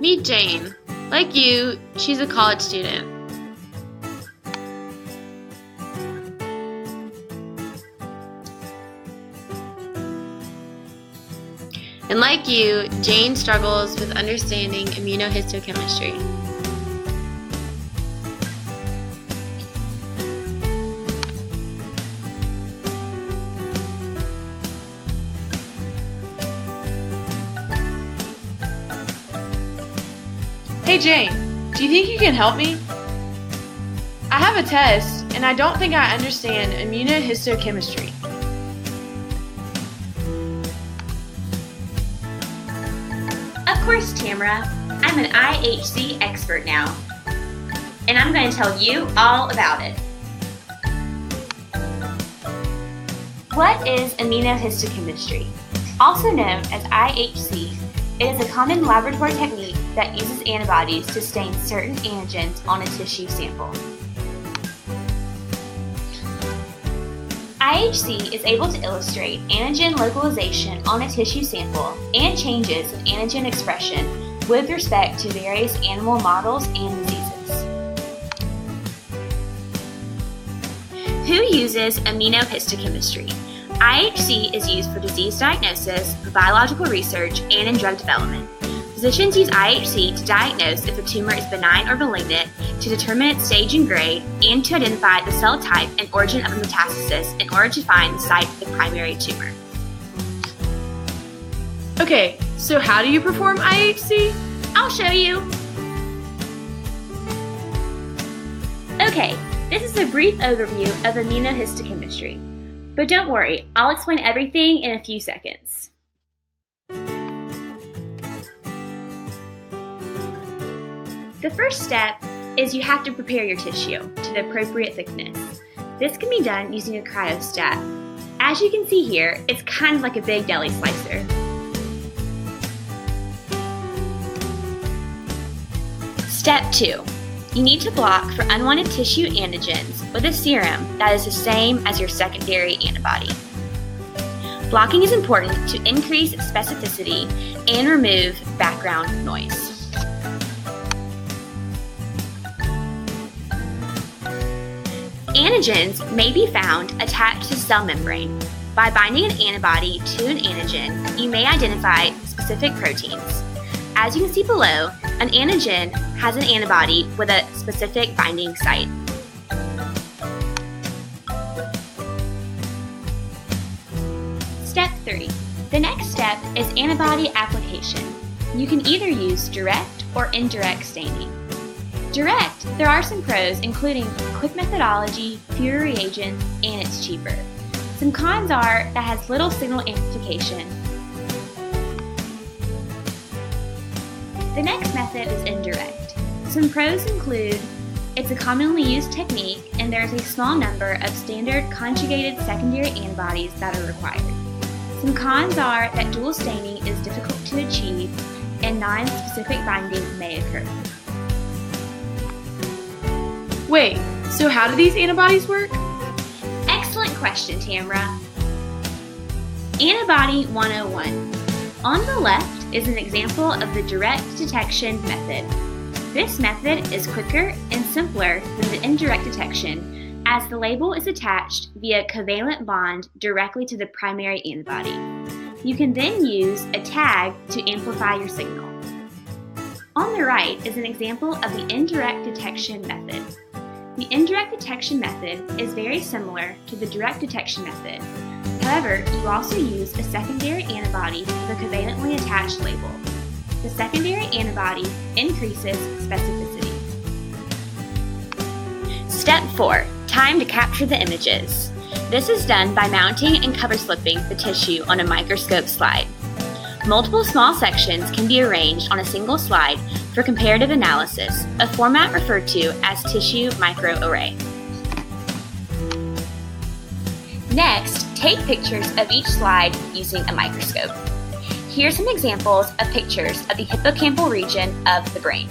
Meet Jane. Like you, she's a college student. And like you, Jane struggles with understanding immunohistochemistry. Hey Jane, do you think you can help me? I have a test and I don't think I understand immunohistochemistry. Of course, Tamara. I'm an IHC expert now, and I'm going to tell you all about it. What is immunohistochemistry? Also known as IHC, it is a common laboratory technique that uses antibodies to stain certain antigens on a tissue sample. IHC is able to illustrate antigen localization on a tissue sample and changes in antigen expression with respect to various animal models and diseases. Who uses immunohistochemistry? IHC is used for disease diagnosis, biological research, and in drug development. Physicians use IHC to diagnose if a tumor is benign or malignant, to determine its stage and grade, and to identify the cell type and origin of a metastasis in order to find the site of the primary tumor. Okay, so how do you perform IHC? I'll show you. Okay, this is a brief overview of immunohistochemistry. But don't worry, I'll explain everything in a few seconds. The first step is you have to prepare your tissue to the appropriate thickness. This can be done using a cryostat. As you can see here, it's kind of like a big deli slicer. Step 2. You need to block for unwanted tissue antigens with a serum that is the same as your secondary antibody. Blocking is important to increase specificity and remove background noise. Antigens may be found attached to the cell membrane. By binding an antibody to an antigen, you may identify specific proteins. As you can see below, an antigen has an antibody with a specific binding site. Step 3. The next step is antibody application. You can either use direct or indirect staining. Direct, there are some pros, including quick methodology, fewer reagents, and it's cheaper. Some cons are that has little signal amplification. The next method is indirect. Some pros include it's a commonly used technique and there is a small number of standard conjugated secondary antibodies that are required. Some cons are that dual staining is difficult to achieve and non-specific binding may occur. Wait, so how do these antibodies work? Excellent question, Tamara. Antibody 101. On the left is an example of the direct detection method. This method is quicker and simpler than the indirect detection, as the label is attached via covalent bond directly to the primary antibody. You can then use a tag to amplify your signal. On the right is an example of the indirect detection method. The indirect detection method is very similar to the direct detection method. However, you also use a secondary antibody with a covalently attached label. The secondary antibody increases specificity. Step 4. Time to capture the images. This is done by mounting and cover slipping the tissue on a microscope slide. Multiple small sections can be arranged on a single slide for comparative analysis, a format referred to as tissue microarray. Next, take pictures of each slide using a microscope. Here are some examples of pictures of the hippocampal region of the brain.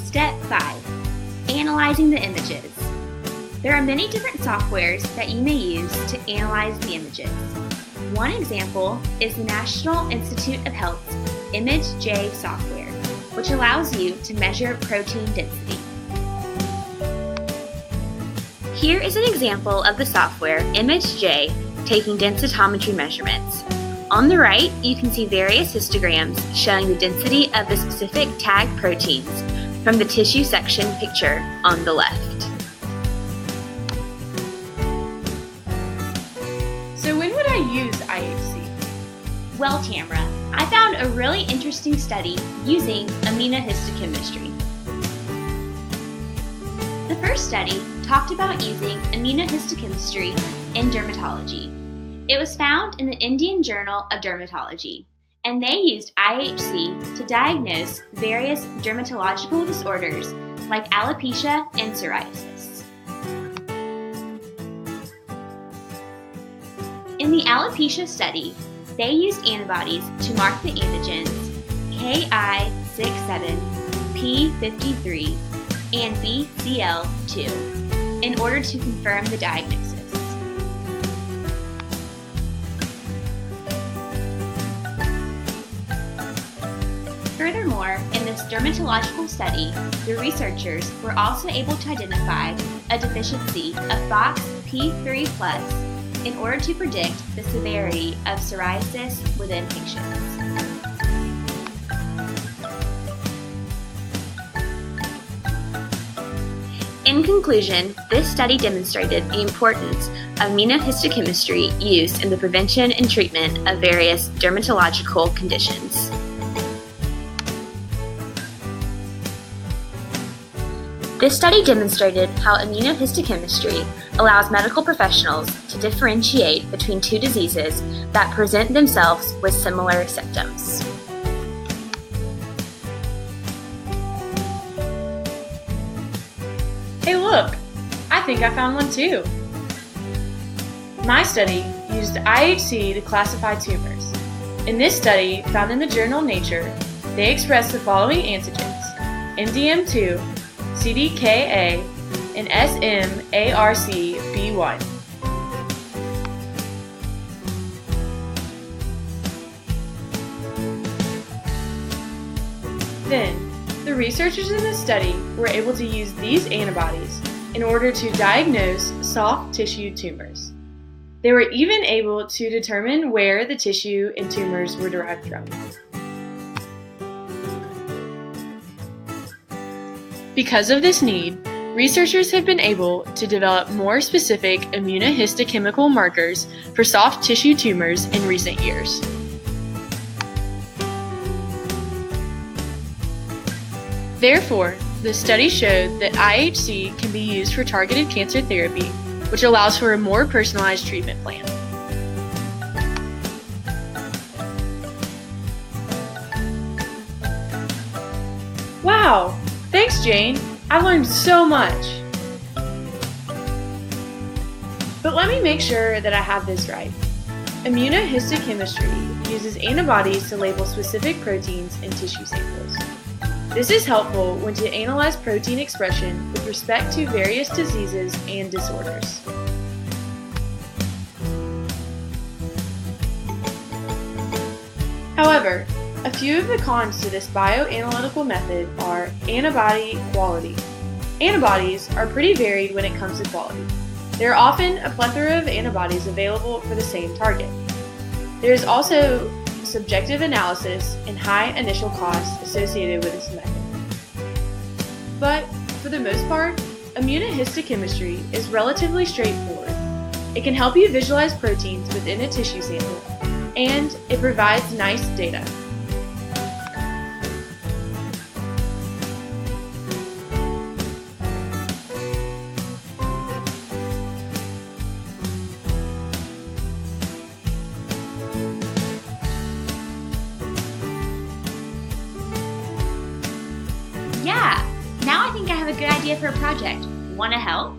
Step 5. Analyzing the images. There are many different softwares that you may use to analyze the images. One example is the National Institute of Health's ImageJ software, which allows you to measure protein density. Here is an example of the software ImageJ taking densitometry measurements. On the right, you can see various histograms showing the density of the specific tagged proteins from the tissue section picture on the left. So when would I use IHC? Well, Tamara, I found a really interesting study using immunohistochemistry. The first study talked about using immunohistochemistry in dermatology. It was found in the Indian Journal of Dermatology, and they used IHC to diagnose various dermatological disorders like alopecia and psoriasis. In the alopecia study, they used antibodies to mark the antigens Ki67, P53, and BCL2 in order to confirm the diagnosis. Furthermore, in this dermatological study, the researchers were also able to identify a deficiency of FOXP3+ in order to predict the severity of psoriasis within patients. In conclusion, this study demonstrated the importance of immunohistochemistry use in the prevention and treatment of various dermatological conditions. This study demonstrated how immunohistochemistry allows medical professionals to differentiate between two diseases that present themselves with similar symptoms. Hey look, I think I found one too. My study used IHC to classify tumors. In this study, found in the journal Nature, they expressed the following antigens: MDM2, CDKA, and SMARCB1. Then, the researchers in the study were able to use these antibodies in order to diagnose soft tissue tumors. They were even able to determine where the tissue and tumors were derived from. Because of this need, researchers have been able to develop more specific immunohistochemical markers for soft tissue tumors in recent years. Therefore, the study showed that IHC can be used for targeted cancer therapy, which allows for a more personalized treatment plan. Wow! Thanks, Jane. I learned so much. But let me make sure that I have this right. Immunohistochemistry uses antibodies to label specific proteins in tissue samples. This is helpful when to analyze protein expression with respect to various diseases and disorders. However, a few of the cons to this bioanalytical method are antibody quality. Antibodies are pretty varied when it comes to quality. There are often a plethora of antibodies available for the same target. There is also subjective analysis and high initial costs associated with this method. But for the most part, immunohistochemistry is relatively straightforward. It can help you visualize proteins within a tissue sample, and it provides nice data. Yeah, now I think I have a good idea for a project. Want to help?